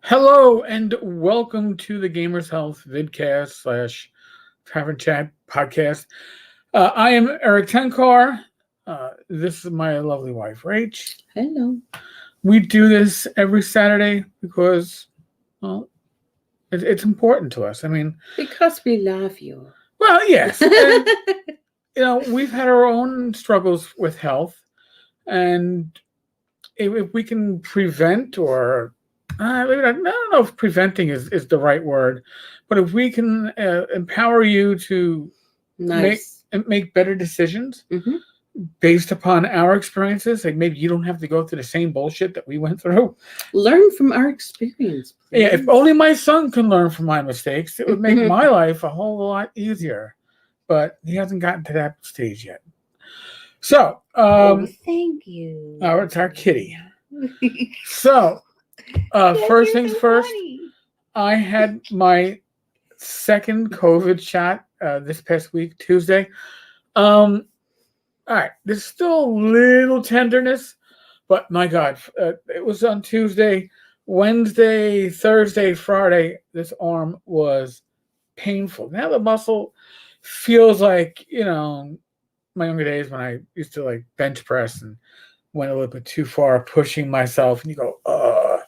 Hello and welcome to the Gamers Health vidcast slash Tavern Chat podcast. I am Eric Tenkar. This is my lovely wife, Rach. Hello. We do this every Saturday because, well, it's important to us. I mean, Because we love you. well, yes, and we've had our own struggles with health, and if we can prevent or I don't know if preventing is the right word, but if we can empower you to make Nice. make better decisions hmm based upon our experiences, like maybe you don't have to go through the same bullshit that we went through. Learn from our experience, please. Yeah, if only my son can learn from my mistakes, it would make my life a whole lot easier. But he hasn't gotten to that stage yet. So, Thank you. it's our kitty. So, first things first. I had my second COVID shot this past week, Tuesday. All right, there's still a little tenderness, but my God, it was on Tuesday, Wednesday, Thursday, Friday. This arm was painful. Now the muscle feels like my younger days when I used to like bench press and went a little bit too far, pushing myself, and you go, ugh.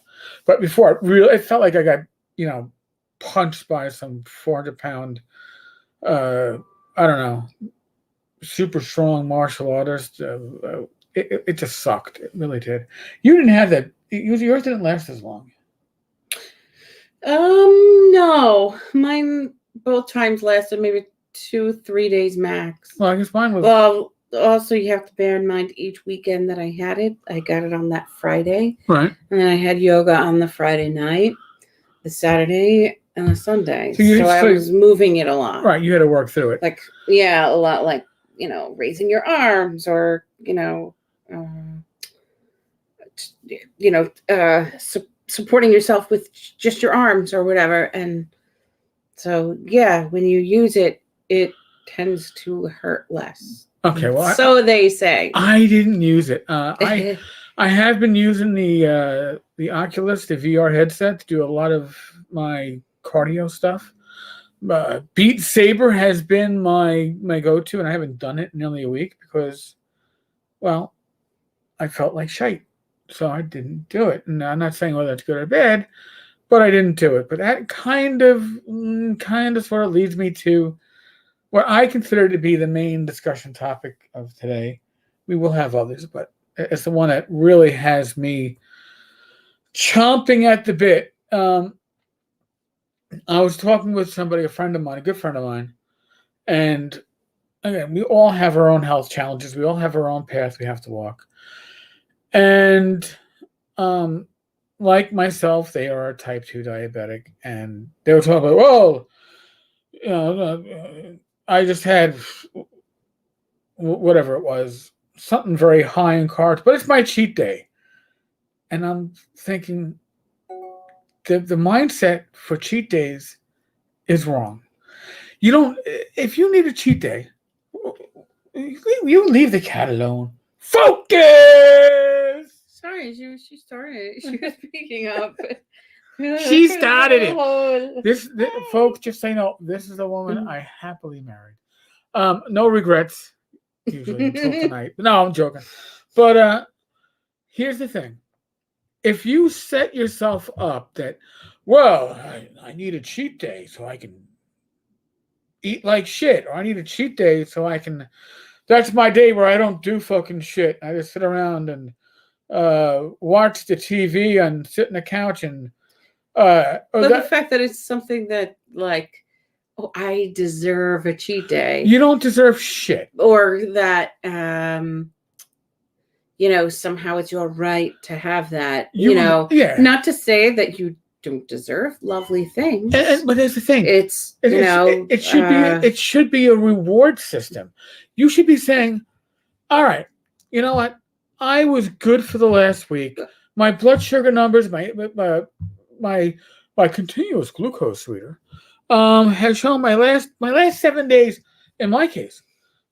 But before it felt like I got punched by some 400-pound, I don't know, super strong martial artist. It just sucked. It really did. You didn't have that. Yours didn't last as long. No. Mine both times lasted maybe 2-3 days max. Well, I guess mine was. Well, also you have to bear in mind each weekend that I had it. I got it on that Friday. Right. And then I had yoga on the Friday night, the Saturday, and the Sunday. So I was moving it a lot. Right. You had to work through it. Like, yeah, a lot, like, raising your arms or, supporting yourself with just your arms or whatever. And so, yeah, when you use it, it tends to hurt less. Okay, well, so they say. I didn't use it. I have been using the Oculus, the VR headset, to do a lot of my cardio stuff. Beat Saber has been my go-to, and I haven't done it in nearly a week because, well, I felt like shite, so I didn't do it. And I'm not saying whether it's good or bad, but I didn't do it. But that kind of sort of leads me to what I consider to be the main discussion topic of today. We will have others, but it's the one that really has me chomping at the bit. I was talking with somebody, a friend of mine, a good friend of mine, and again, we all have our own health challenges. We all have our own path we have to walk. And like myself, they are a type 2 diabetic, and they were talking about, I just had whatever it was, something very high in carbs, but it's my cheat day. And I'm thinking the mindset for cheat days is wrong. You don't, if you need a cheat day, you leave the cat alone. Focus! Sorry, she started. She was speaking up. She started it. This folks, just so you know, this is a woman I happily married. No regrets, usually until tonight. No, I'm joking. But here's the thing: if you set yourself up that, well, I need a cheat day so I can eat like shit, or I need a cheat day so I can. That's my day where I don't do fucking shit. I just sit around and watch the TV and sit on the couch and. But the fact that it's something that, like, oh, I deserve a cheat day. You don't deserve shit. Or that, somehow it's your right to have that. Yeah. Not to say that you don't deserve lovely things. But there's the thing. It should be a reward system. You should be saying, all right, you know what? I was good for the last week. My blood sugar numbers, my continuous glucose reader has shown my last 7 days. In my case,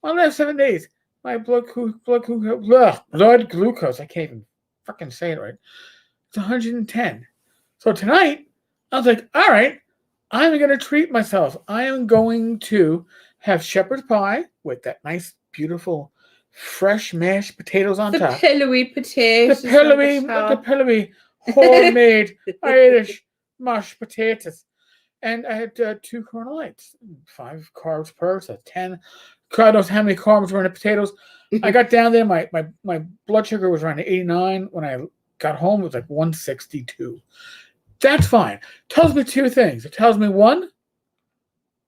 my last 7 days, my blood glucose. I can't even fucking say it right. It's 110. So tonight, I was like, all right, I'm going to treat myself. I am going to have shepherd's pie with that nice, beautiful, fresh mashed potatoes on The top. pillowy The potatoes. pillowy, homemade Irish mashed potatoes. And I had 2 Corona Lights, 5 carbs per, so 10. God knows how many carbs were in the potatoes. I got down there, my blood sugar was around 89. When I got home, it was like 162. That's fine. Tells me 2 things. It tells me, 1,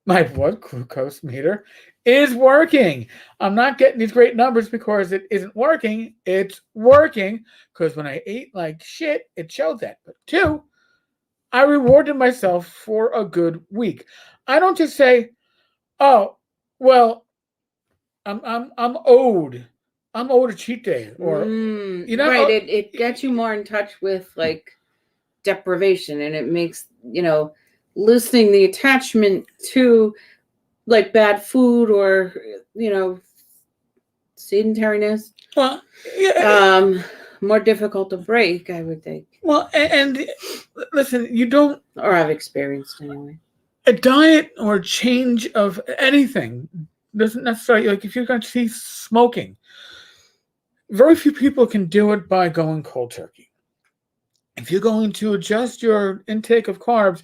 my blood glucose meter is working. I'm not getting these great numbers because it isn't working. It's working because when I ate like shit, it showed that. But 2, I rewarded myself for a good week. I don't just say, "Oh, well, I'm owed. I'm owed a cheat day," or right. It gets you more in touch with like deprivation, and it makes loosening the attachment to like bad food or sedentariness. Well, yeah. More difficult to break, I would think. Well, and listen, you don't, or I've experienced anyway. A diet or change of anything doesn't necessarily, like if you're going to see smoking, very few people can do it by going cold turkey. If you're going to adjust your intake of carbs,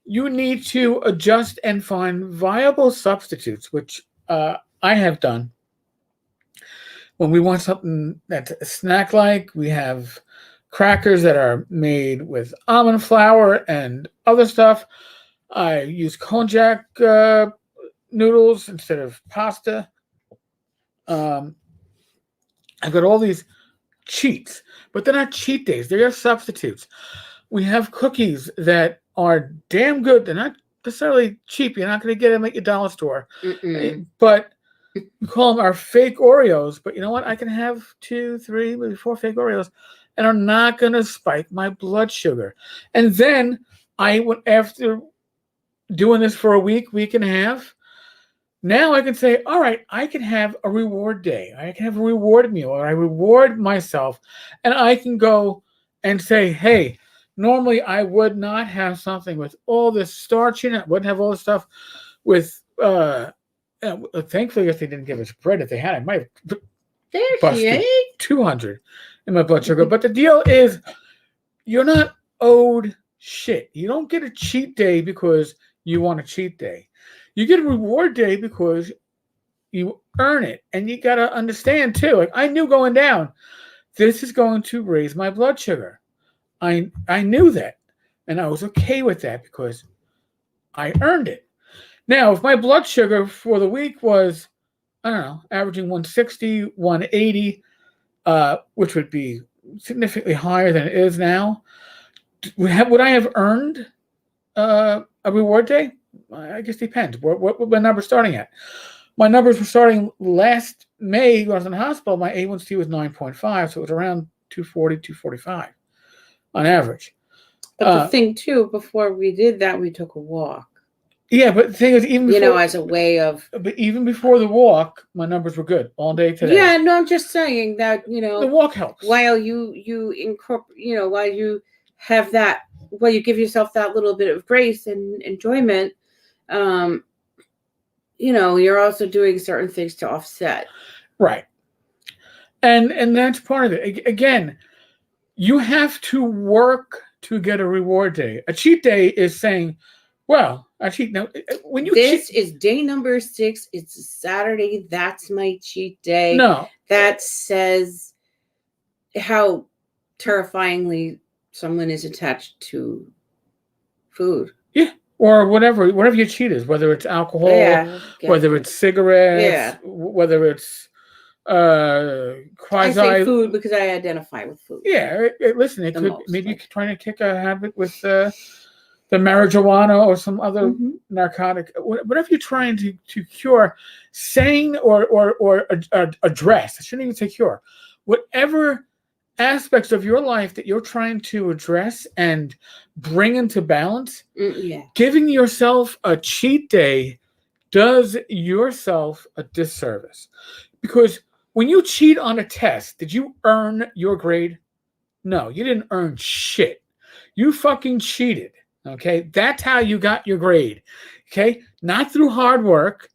you need to adjust and find viable substitutes, which I have done. When we want something that's snack-like, we have crackers that are made with almond flour and other stuff. I use konjac noodles instead of pasta. I've got all these cheats, but they're not cheat days. They're just substitutes. We have cookies that are damn good. They're not necessarily cheap. You're not going to get them at your dollar store. But we call them our fake Oreos. But you know what? I can have 2, 3, maybe 4 fake Oreos, and I'm not going to spike my blood sugar. And then I went, after doing this for a week and a half, now I can say, all right, I can have a reward day. I can have a reward meal, or I reward myself, and I can go and say, hey, normally I would not have something with all this starch in it. I wouldn't have all this stuff with, thankfully, if they didn't give us bread, if they had, I might have busted 200 in my blood sugar. But the deal is, you're not owed shit. You don't get a cheat day because you want a cheat day. You get a reward day because you earn it. And you got to understand, too, like I knew going down, this is going to raise my blood sugar. I knew that. And I was okay with that because I earned it. Now, if my blood sugar for the week was, I don't know, averaging 160, 180, which would be significantly higher than it is now, would I have earned a reward day? I guess it depends. What were my numbers starting at? My numbers were starting last May when I was in the hospital. My A1C was 9.5, so it was around 240, 245 on average. But the thing, too, before we did that, we took a walk. Yeah, but the thing is, even before, as a way of... But even before the walk, my numbers were good all day today. Yeah, no, I'm just saying that, the walk helps. While you incorporate, while you have that, while you give yourself that little bit of grace and enjoyment, you're also doing certain things to offset. Right. And that's part of it. Again, you have to work to get a reward day. A cheat day is saying, well, I cheat now. When you this is day number 6. It's a Saturday. That's my cheat day. No. That says how terrifyingly someone is attached to food. Yeah. Or whatever your cheat is, whether it's alcohol, whether it's cigarettes, whether it's quasi. I say food because I identify with food. Yeah, listen, it could maybe you're trying to kick a habit with the marijuana or some other narcotic, whatever you're trying to cure, sane or address. I shouldn't even say cure. Whatever aspects of your life that you're trying to address and bring into balance, giving yourself a cheat day does yourself a disservice. Because when you cheat on a test, did you earn your grade? No, you didn't earn shit. You fucking cheated. Okay? That's how you got your grade. Okay? Not through hard work,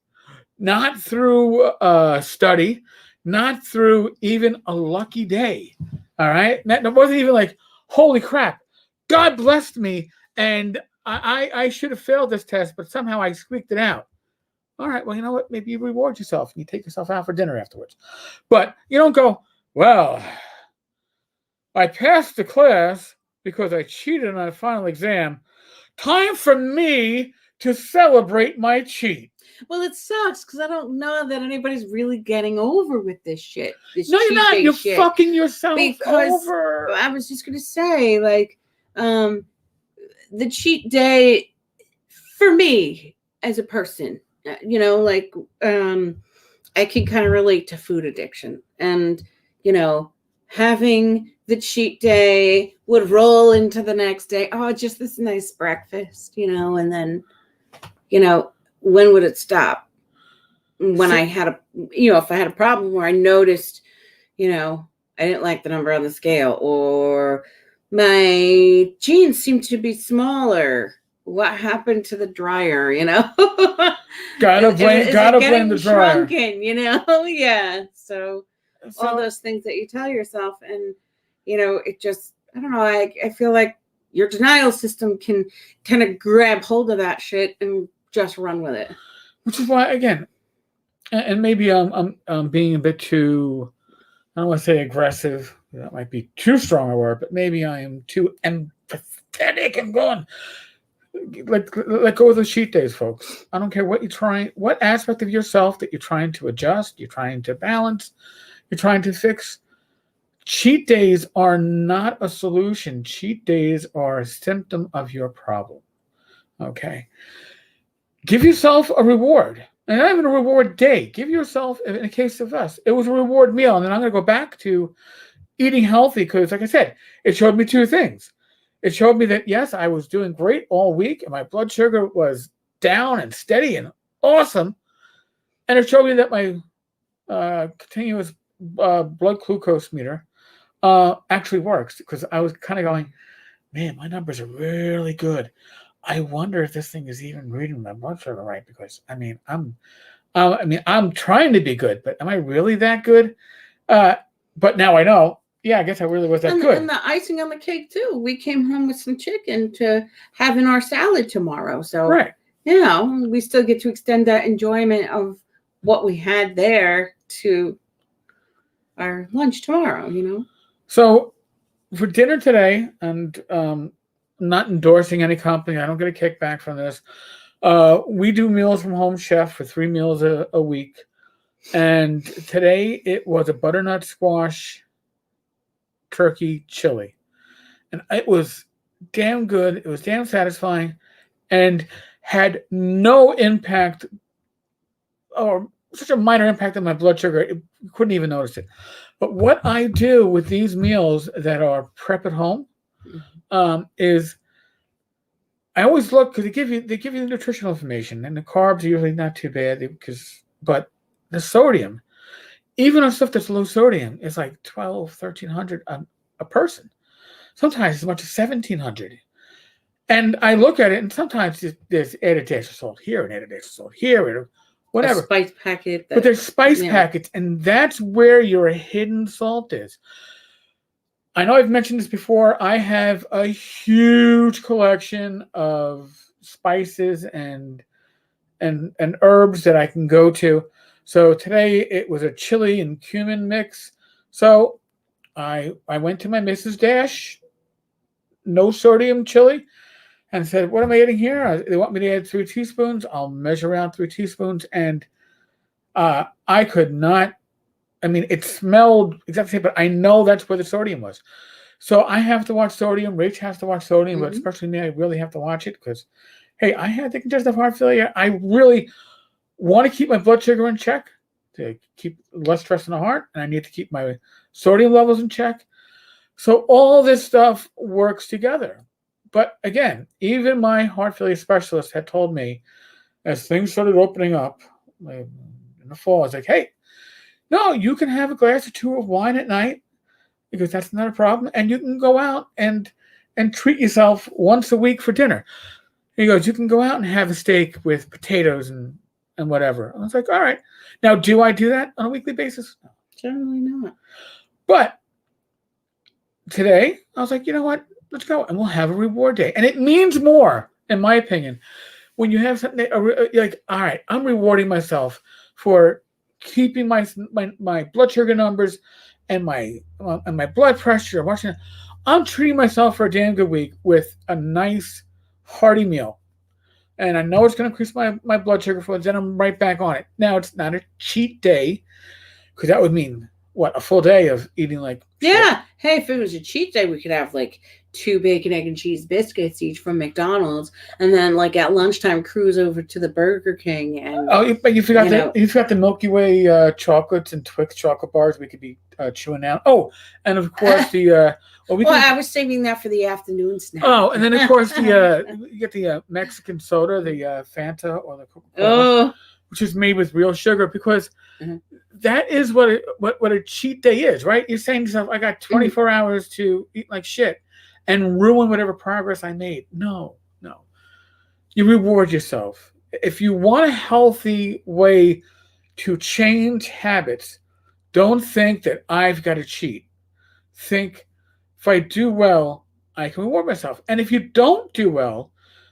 not through study, not through even a lucky day. All right? That wasn't even like, holy crap, God blessed me and I should have failed this test, but somehow I squeaked it out. All right, well, you know what? Maybe you reward yourself and you take yourself out for dinner afterwards. But you don't go, well, I passed the class because I cheated on a final exam. Time for me to celebrate my cheat. Well, it sucks because I don't know that anybody's really getting over with this shit. This No, you're not. You're shit. fucking yourself Because over. I was just gonna say, like, the cheat day for me as a person, like, I can kind of relate to food addiction, and having the cheat day would roll into the next day. Oh, just this nice breakfast, and then, when would it stop? When I had if I had a problem where I noticed, I didn't like the number on the scale, or my jeans seem to be smaller. What happened to the dryer? Gotta blame the dryer. Shrunken, yeah. So all those things that you tell yourself, and it just, I don't know. I feel like your denial system can kind of grab hold of that shit and just run with it. Which is why, again, and maybe I'm being a bit too, I don't want to say aggressive. That might be too strong a word, but maybe I am too empathetic and going, let go of the cheat days, folks. I don't care what aspect of yourself that you're trying to adjust, you're trying to balance, you're trying to fix. Cheat days are not a solution. Cheat days are a symptom of your problem. Okay? Give yourself a reward. And not even a reward day. Give yourself, in the case of us, it was a reward meal. And then I'm going to go back to eating healthy because, like I said, it showed me two things. It showed me that, yes, I was doing great all week and my blood sugar was down and steady and awesome. And it showed me that my continuous blood glucose meter actually works, because I was kind of going, man, my numbers are really good. I wonder if this thing is even reading my blood sugar right, because I'm trying to be good, but am I really that good? But now I know. Yeah, I guess I really was that good. And the icing on the cake too. We came home with some chicken to have in our salad tomorrow. So right. We still get to extend that enjoyment of what we had there to our lunch tomorrow. So for dinner today, and not endorsing any company, I don't get a kickback from this. We do meals from Home Chef for 3 meals a week. And today it was a butternut squash turkey chili. And it was damn good. It was damn satisfying and had no impact, or such a minor impact on my blood sugar. You couldn't even notice it. But what I do with these meals that are prep at home is I always look, because they give you the nutritional information, and the carbs are usually not too bad, but the sodium, even on stuff that's low sodium, is like 1,300 a person. Sometimes as much as 1,700. And I look at it, and sometimes there's added dash of salt here and added dash of salt here, whatever. A spice packet. But there's spice packets, and that's where your hidden salt is. I know I've mentioned this before. I have a huge collection of spices and herbs that I can go to. So today it was a chili and cumin mix. So I went to my Mrs. Dash, no sodium chili, and said, what am I adding here? They want me to add 3 teaspoons. I'll measure out 3 teaspoons. And I could not, it smelled exactly the same, but I know that's where the sodium was. So I have to watch sodium. Rach has to watch sodium, but especially me, I really have to watch it because, hey, I had the congestive heart failure. I really want to keep my blood sugar in check to keep less stress in the heart, and I need to keep my sodium levels in check. So all this stuff works together. But again, even my heart failure specialist had told me, as things started opening up in the fall, I was like, hey, no, you can have a glass or 2 of wine at night, because that's not a problem, and you can go out and and treat yourself once a week for dinner. He goes, you can go out and have a steak with potatoes and whatever. I was like, all right. Now, do I do that on a weekly basis? No. Generally not. But today, I was like, you know what? Let's go and we'll have a reward day. And it means more, in my opinion, when you have something like, all right, I'm rewarding myself for keeping my blood sugar numbers and my blood pressure. I'm treating myself for a damn good week with a nice hearty meal. And I know it's going to increase my blood sugar flows, then I'm right back on it. Now, it's not a cheat day, because that would mean, what, a full day of eating like yeah. Shit. Hey, if it was a cheat day, we could have like 2 bacon, egg, and cheese biscuits each from McDonald's, and then like at lunchtime cruise over to the Burger King. And but you forgot the Milky Way chocolates and Twix chocolate bars we could be chewing down. Oh, and of course the I was saving that for the afternoon snack. Oh, and then of course you get the Mexican soda, the Fanta or the Coca-Cola, which is made with real sugar, because that is what a cheat day is, right? You're saying to yourself, I got 24 hours to eat like shit and ruin whatever progress I made. No. You reward yourself. If you want a healthy way to change habits, don't think that I've got to cheat. Think, if I do well, I can reward myself. And if you don't do well,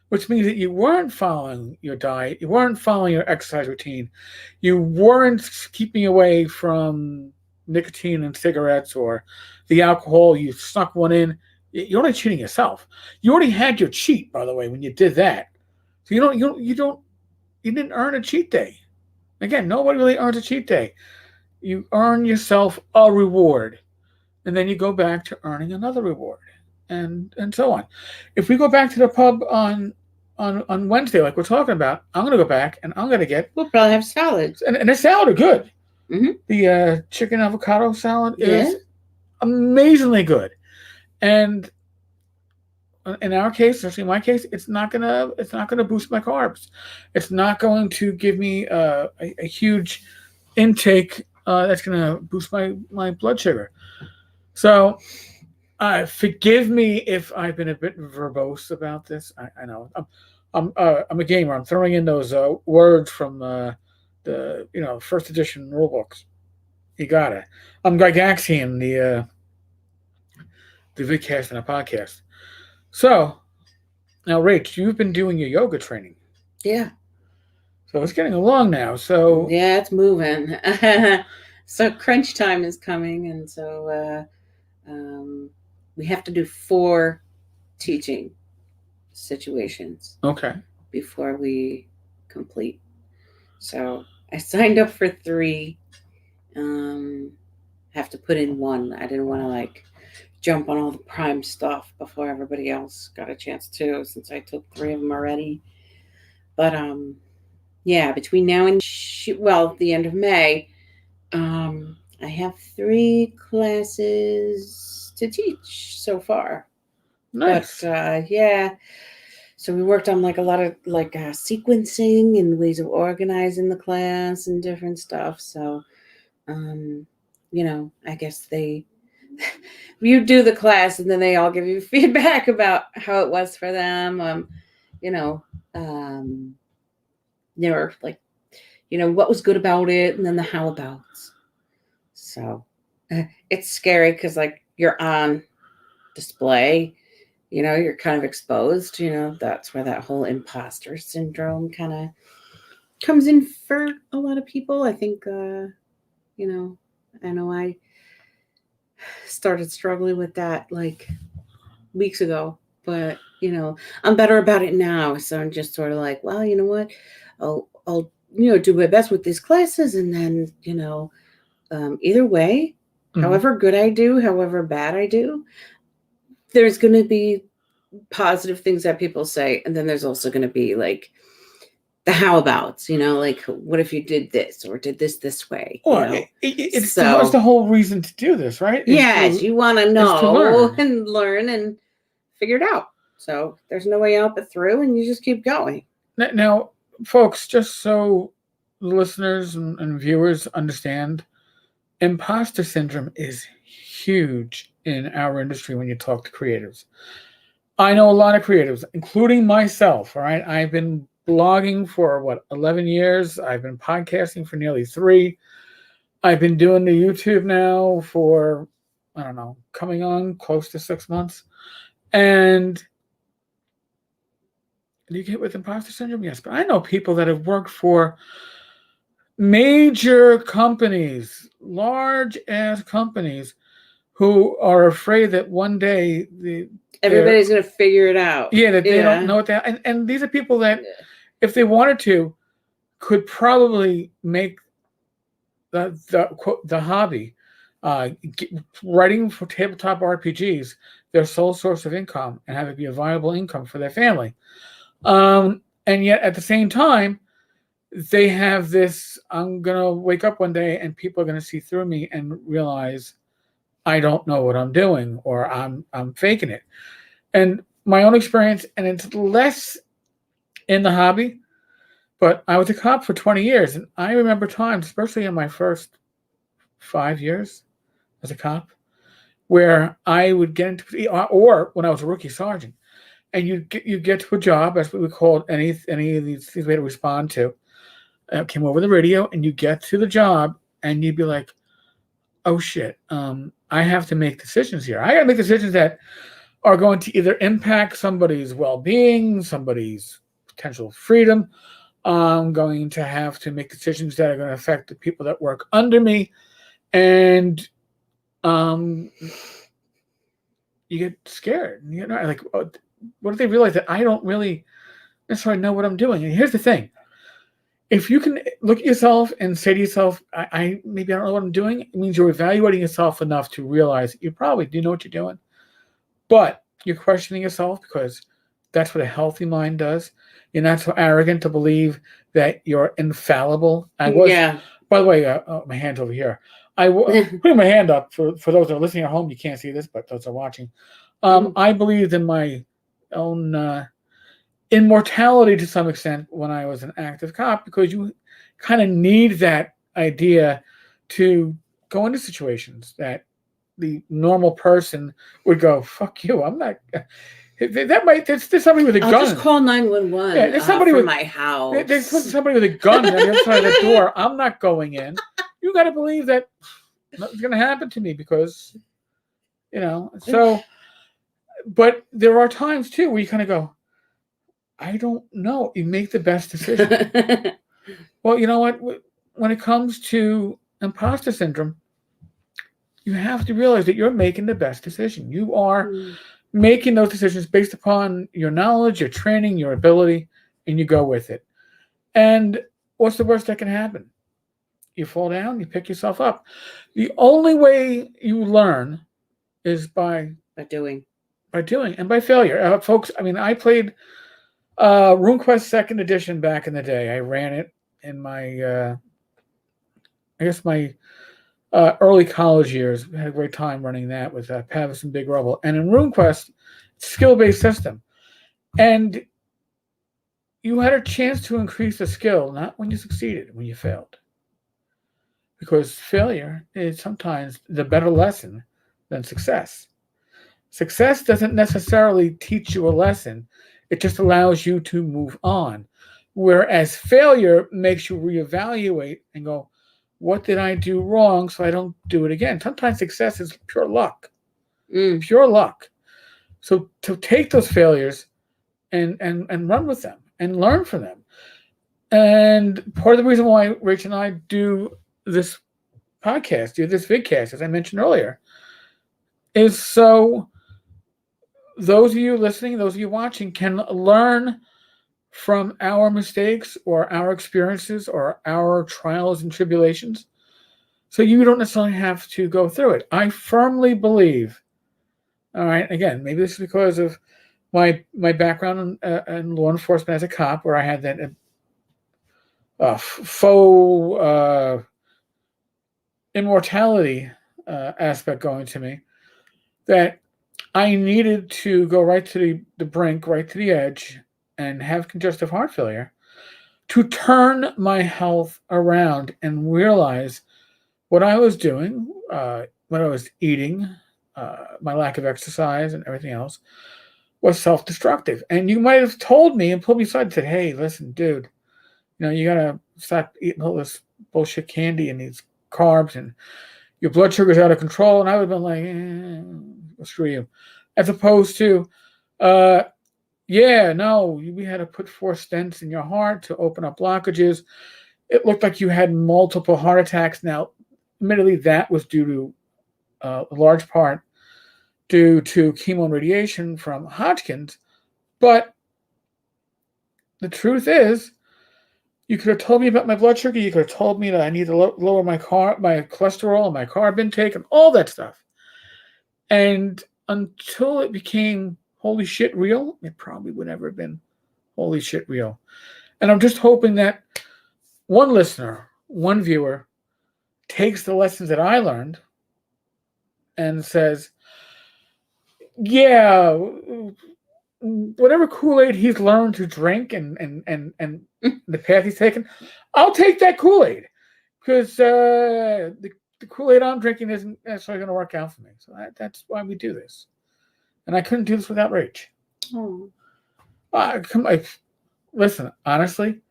which means that you weren't following your diet, you weren't following your exercise routine, you weren't keeping away from nicotine and cigarettes or the alcohol, you snuck one in, you're only cheating yourself. You already had your cheat, by the way, when you did that. So you didn't earn a cheat day. Again, nobody really earns a cheat day. You earn yourself a reward, and then you go back to earning another reward, and so on. If we go back to the pub on Wednesday, like we're talking about, I'm going to go back and I'm going to get. We'll probably have salads, and the salad are good. Mm-hmm. The chicken avocado salad is amazingly good, and in our case, especially in my case, it's not gonna boost my carbs. It's not going to give me a huge intake that's gonna boost my blood sugar. So, forgive me if I've been a bit verbose about this. I know I'm a gamer. I'm throwing in those words from the first edition rule books. You gotta. I'm Gygaxian, the vidcast and a podcast. So, now, Rach, you've been doing your yoga training. Yeah. So it's getting along now. So yeah, it's moving. So crunch time is coming, and so we have to do 4 teaching situations. Okay. Before we complete. So I signed up for 3. Have to put in 1. I didn't want to jump on all the prime stuff before everybody else got a chance to, since I took 3 of them already. But between now and the end of May, I have 3 classes to teach so far. Nice. But so we worked on a lot of sequencing and ways of organizing the class and different stuff. So I guess you do the class and then they all give you feedback about how it was for them. They were what was good about it, and then the how abouts. So it's scary because you're on display, you're kind of exposed, that's where that whole imposter syndrome kind of comes in for a lot of people. I think, I know I started struggling with that weeks ago, but I'm better about it now. So I'm just sort of well, you know what, I'll do my best with these classes, and then either way, however good I do, however bad I do, there's going to be positive things that people say, and then there's also going to be the how abouts, what if you did this or did this way? It's the whole reason to do this, right? You want to know and learn and figure it out. So there's no way out but through, and you just keep going. Now, folks, just so listeners and viewers understand, imposter syndrome is huge in our industry when you talk to creatives. I know a lot of creatives, including myself. All right. I've been blogging for 11 years. I've been podcasting for nearly 3. I've been doing the YouTube now for, I don't know, coming on close to 6 months. And do you get with imposter syndrome? Yes. But I know people that have worked for major companies, large ass companies, who are afraid that one day everybody's going to figure it out. Yeah, that they don't know what that. And these are people that, if they wanted to, could probably make the hobby, writing for tabletop RPGs, their sole source of income, and have it be a viable income for their family. And yet, at the same time, they have this: I'm gonna wake up one day and people are gonna see through me and realize I don't know what I'm doing, or I'm faking it. And my own experience, and it's less in the hobby, but I was a cop for 20 years, and I remember times, especially in my first 5 years as a cop, where I would get into, or when I was a rookie sergeant, and you get to a job, as we called any of these things we had to respond to. Came over the radio, and you get to the job, and you'd be like, "Oh shit, I have to make decisions here. I got to make decisions that are going to either impact somebody's well-being, somebody's potential freedom. I'm going to have to make decisions that are going to affect the people that work under me." And you get scared. You know, like, what if they realize that I don't really necessarily know what I'm doing? And here's the thing: if you can look at yourself and say to yourself, I maybe I don't know what I'm doing, it means you're evaluating yourself enough to realize you probably do know what you're doing, but you're questioning yourself, because that's what a healthy mind does. You're not so arrogant to believe that you're infallible. I was, Yeah. by the way, my hand's over here. I putting my hand up for those that are listening at home. You can't see this, but those that are watching. I believed in my own immortality to some extent when I was an active cop, because you kind of need that idea to go into situations that the normal person would go, "Fuck you, I'm not." There's somebody with a gun. I'll just call 911. Yeah, there's somebody from with my house. There's somebody with a gun on the other side of the door. I'm not going in. You got to believe that nothing's going to happen to me, because, So, but there are times too where you kind of go, I don't know. You make the best decision. Well, you know what? When it comes to imposter syndrome, you have to realize that you're making the best decision. You are making those decisions based upon your knowledge, your training, your ability, and you go with it. And what's the worst that can happen? You fall down, you pick yourself up. The only way you learn is by doing. By doing and by failure. Folks, I mean, I played RuneQuest 2nd Edition back in the day. I ran it in my, my early college years. I had a great time running that with Pavis and Big Rubble. And in RuneQuest, it's a skill-based system. And you had a chance to increase the skill, not when you succeeded, when you failed. Because failure is sometimes the better lesson than success. Success doesn't necessarily teach you a lesson. It just allows you to move on. Whereas failure makes you reevaluate and go, what did I do wrong so I don't do it again? Sometimes success is pure luck. Pure luck. So to take those failures and run with them and learn from them. And part of the reason why Rach and I do this podcast, do this vidcast, as I mentioned earlier, is so those of you listening, those of you watching can learn from our mistakes or our experiences or our trials and tribulations. So you don't necessarily have to go through it. I firmly believe, all right, again, maybe this is because of my background in law enforcement as a cop, where I had that faux immortality aspect going to me, that I needed to go right to the brink, right to the edge, and have congestive heart failure to turn my health around and realize what I was doing, what I was eating, my lack of exercise and everything else, was self-destructive. And you might have told me and pulled me aside and said, hey, listen, dude, you got to stop eating all this bullshit candy and these carbs, and your blood sugar's out of control. And I would have been like, screw you. As opposed to, yeah, no, we had to put 4 stents in your heart to open up blockages. It looked like you had multiple heart attacks. Now, admittedly, that was due to a large part due to chemo and radiation from Hodgkin's. But the truth is, you could have told me about my blood sugar. You could have told me that I need to lower my cholesterol and my carb intake and all that stuff. And until it became holy shit real, it probably would never have been holy shit real. And I'm just hoping that one listener, one viewer, takes the lessons that I learned and says, yeah, whatever Kool-Aid he's learned to drink and the path he's taken, I'll take that Kool-Aid, because the Kool-Aid I'm drinking isn't necessarily going to work out for me. So that's why we do this. And I couldn't do this without Rach. Oh. Listen, honestly,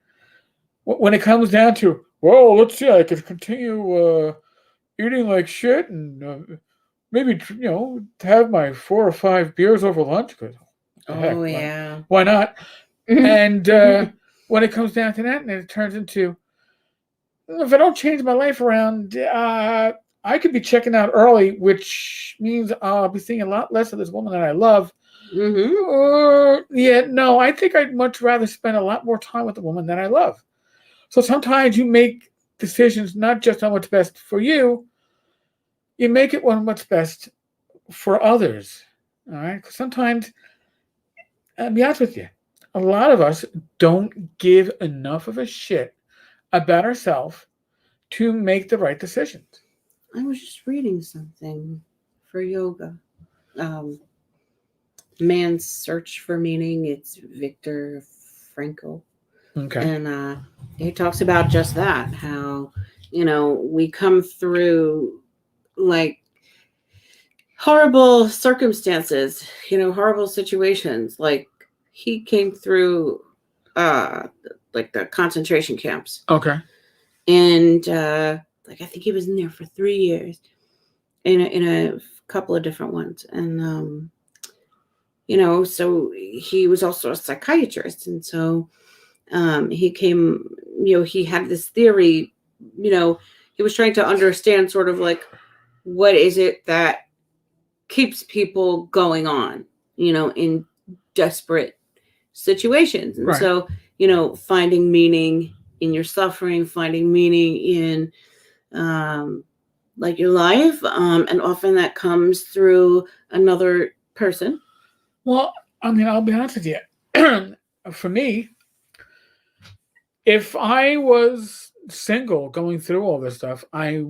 when it comes down to, well, let's see, I could continue eating like shit and maybe, have my 4 or 5 beers over lunch. Oh, yeah. Why not? And when it comes down to that, and it turns into, if I don't change my life around, I could be checking out early, which means I'll be seeing a lot less of this woman that I love. I think I'd much rather spend a lot more time with the woman that I love. So sometimes you make decisions not just on what's best for you, you make it on what's best for others. All right? Because sometimes, I'll be honest with you, a lot of us don't give enough of a shit about ourselves to make the right decisions. I was just reading something for yoga. Man's Search for Meaning. It's Viktor Frankl. Okay. And he talks about just that, how, we come through like horrible circumstances, horrible situations. Like he came through like the concentration camps. Okay. And I think he was in there for 3 years in a couple of different ones. And so he was also a psychiatrist. And so he came, he had this theory, he was trying to understand sort of like, what is it that keeps people going on, in desperate situations. And so, finding meaning in your suffering, finding meaning in like your life. And often that comes through another person. Well, I'll be honest with you. For me, if I was single going through all this stuff, I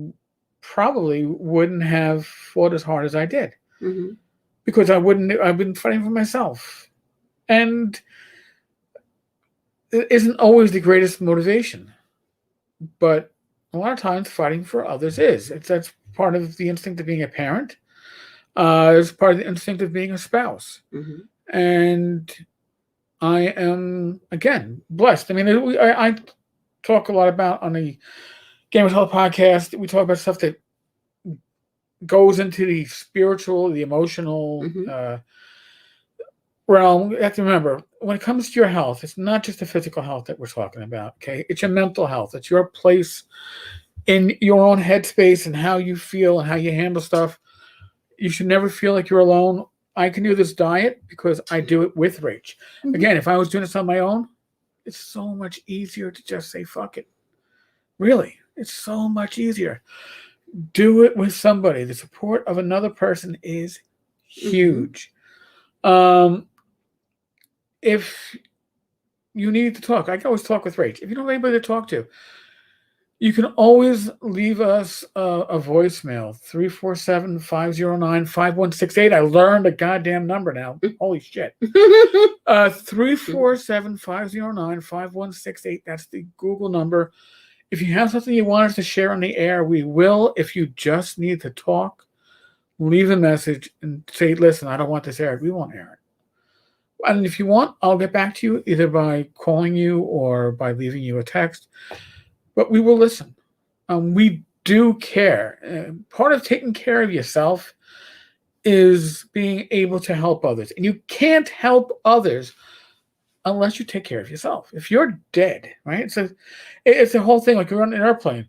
probably wouldn't have fought as hard as I did. Mm-hmm. Because I've been fighting for myself. And it isn't always the greatest motivation. But a lot of times fighting for others is. That's part of the instinct of being a parent. It's part of the instinct of being a spouse. Mm-hmm. And I am, again, blessed. I talk a lot about on the Game of Health podcast, we talk about stuff that goes into the spiritual, the emotional realm. You have to remember, when it comes to your health, it's not just the physical health that we're talking about, okay? It's your mental health. It's your place in your own headspace and how you feel and how you handle stuff. You should never feel like you're alone. I can do this diet because I do it with Rach. Mm-hmm. Again, if I was doing this on my own, it's so much easier to just say, fuck it. Really, it's so much easier. Do it with somebody. The support of another person is huge. Mm-hmm. If you need to talk, I can always talk with Rach. If you don't have anybody to talk to, you can always leave us a voicemail, 347-509-5168. I learned a goddamn number now. Holy shit. 347-509-5168. That's the Google number. If you have something you want us to share on the air, we will. If you just need to talk, leave a message and say, listen, I don't want this aired. We won't air it. And if you want, I'll get back to you either by calling you or by leaving you a text. But we will listen. We do care. Part of taking care of yourself is being able to help others. And you can't help others unless you take care of yourself. If you're dead, right? So it's the whole thing like you're on an airplane.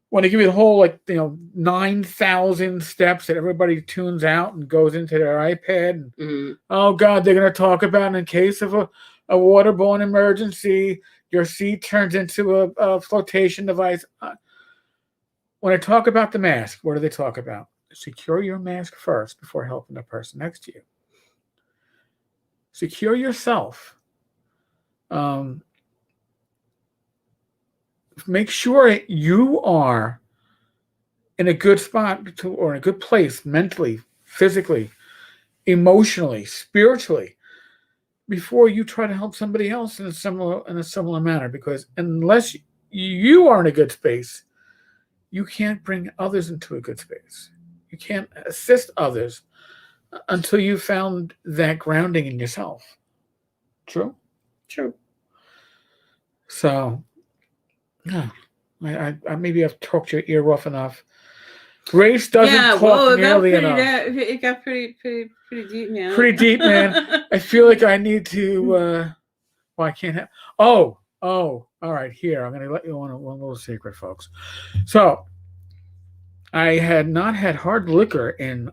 When they give you the whole 9,000 steps that everybody tunes out and goes into their iPad. And, oh God, they're going to talk about in case of a waterborne emergency, your seat turns into a flotation device. When I talk about the mask, what do they talk about? Secure your mask first before helping the person next to you. Secure yourself. Make sure you are in a good spot or in a good place mentally, physically, emotionally, spiritually, before you try to help somebody else in a similar manner. Because unless you are in a good space, you can't bring others into a good space. You can't assist others until you found that grounding in yourself. True? True. So, yeah, I maybe I've talked your ear off enough. Grace doesn't talk nearly enough. It got pretty deep, man. Pretty deep, man. I feel like I need to. Well, I can't have. Oh, all right. Here, I'm going to let you on one little secret, folks. So, I had not had hard liquor in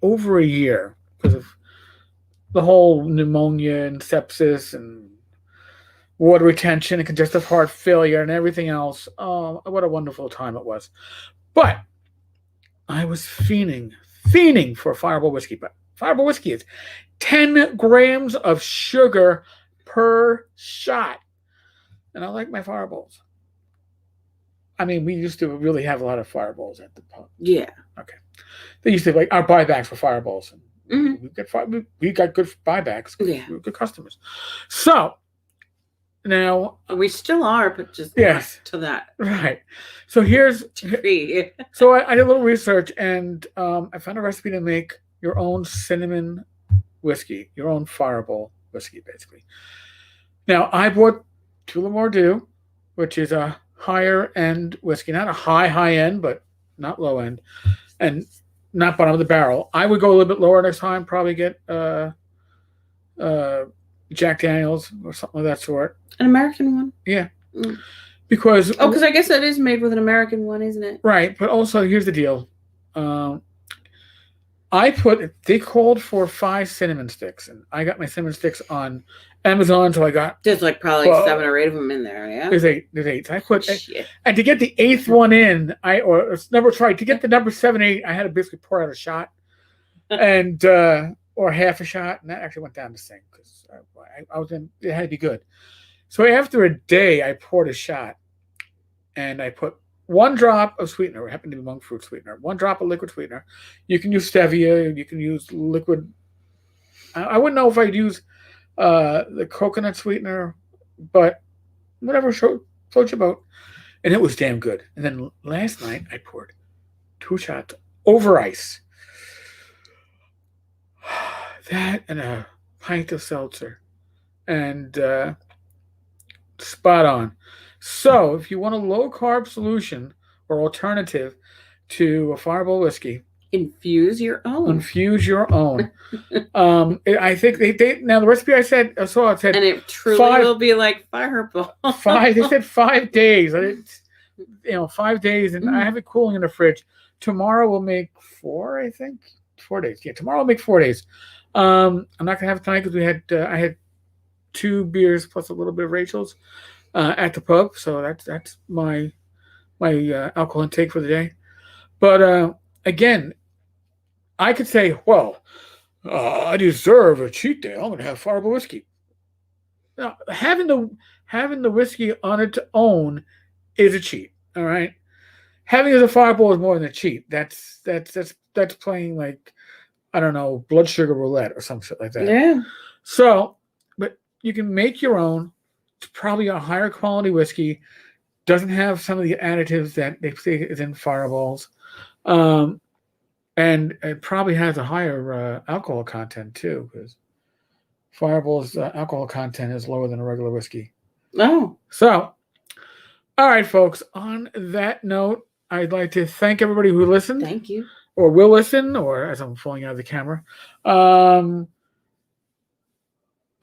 over a year because of the whole pneumonia and sepsis and water retention and congestive heart failure and everything else. Oh, what a wonderful time it was. But I was fiending for Fireball whiskey. But Fireball whiskey is 10 grams of sugar per shot. And I like my Fireballs. I mean, we used to really have a lot of Fireballs at the pub. Yeah. Okay. They used to like our buybacks for Fireballs. And we got good buybacks. Yeah. We were good customers. So, now we still are, but just yes to that right. So here's degree. So I did a little research and I found a recipe to make your own cinnamon whiskey, your own Fireball whiskey, basically. Now I bought Tullamore Dew, which is a higher end whiskey, not a high end, but not low end, and not bottom of the barrel. I would go a little bit lower next time, probably get Jack Daniels or something of that sort. An American one? Yeah. Because I guess that is made with an American one, isn't it? Right. But also, here's the deal. They called for 5 cinnamon sticks, and I got my cinnamon sticks on Amazon, so I got... There's probably 7 or 8 of them in there, yeah? There's 8. So I put... And to get the 8th one in, to get the number 7, 8, I had to basically pour out a shot, and or half a shot, and that actually went down the sink, because I was in... It had to be good. So after a day, I poured a shot, and I put 1 drop of sweetener. It happened to be monk fruit sweetener. 1 drop of liquid sweetener. You can use stevia. You can use liquid. I wouldn't know if I'd use the coconut sweetener, but whatever floats your boat. And it was damn good. And then last night, I poured 2 shots over ice. That and a pint of seltzer. And spot on. So, if you want a low-carb solution or alternative to a Fireball whiskey, infuse your own. I think they now the recipe I said it said, and it truly will be like Fireball. 5. They said 5 days. 5 days, and I have it cooling in the fridge. Tomorrow we'll make 4. I think 4 days. Yeah, tomorrow I'll make 4 days. I'm not gonna have it tonight because I had 2 beers plus a little bit of Rachel's at the pub, so that's my alcohol intake for the day. But again, I could say, well, I deserve a cheat day. I'm going to have Fireball whiskey. Now, having the whiskey on its own is a cheat. All right, having it as a Fireball is more than a cheat. That's playing like, I don't know, blood sugar roulette or some shit like that. Yeah. So, but you can make your own. It's probably a higher quality whiskey. Doesn't have some of the additives that they say is in Fireballs. And it probably has a higher alcohol content too. Because Fireball's alcohol content is lower than a regular whiskey. Oh. So, all right, folks. On that note, I'd like to thank everybody who listened. Thank you. Or will listen, or as I'm falling out of the camera.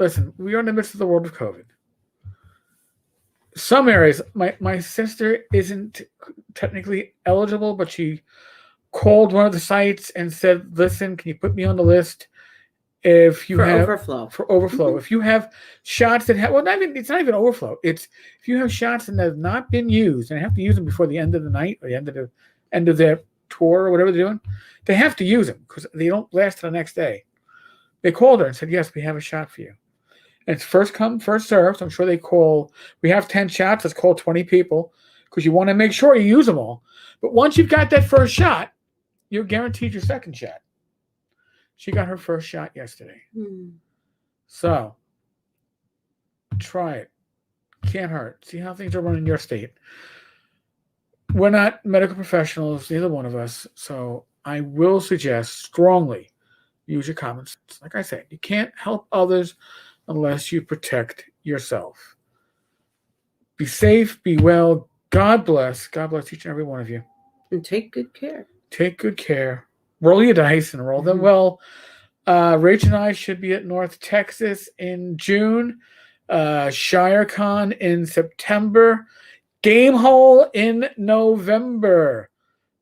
Listen, we are in the midst of the world of COVID. Some areas, my sister isn't technically eligible, but she called one of the sites and said, listen, can you put me on the list if you have overflow. For overflow. If you have shots that have, it's not even overflow. It's if you have shots that have not been used and have to use them before the end of the night or the end of their tour or whatever they're doing, they have to use them because they don't last till the next day. They called her and said, yes, we have a shot for you. And it's first come, first served. So I'm sure they call, we have 10 shots, let's call 20 people because you want to make sure you use them all. But once you've got that first shot, you're guaranteed your second shot. She got her first shot yesterday. So try it. Can't hurt. See how things are running in your state. We're not medical professionals, neither one of us. So I will suggest strongly use your common sense. Like I said, you can't help others unless you protect yourself. Be safe, be well. God bless. God bless each and every one of you. And take good care. Take good care. Roll your dice and roll them well. Rach and I should be at North Texas in June. ShireCon in September. Game Hole in November.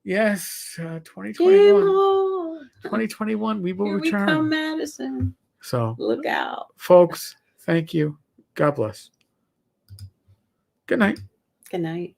Yes, 2021. 2021, we will return. Here we come, Madison. So look out. Folks, thank you. God bless. Good night. Good night.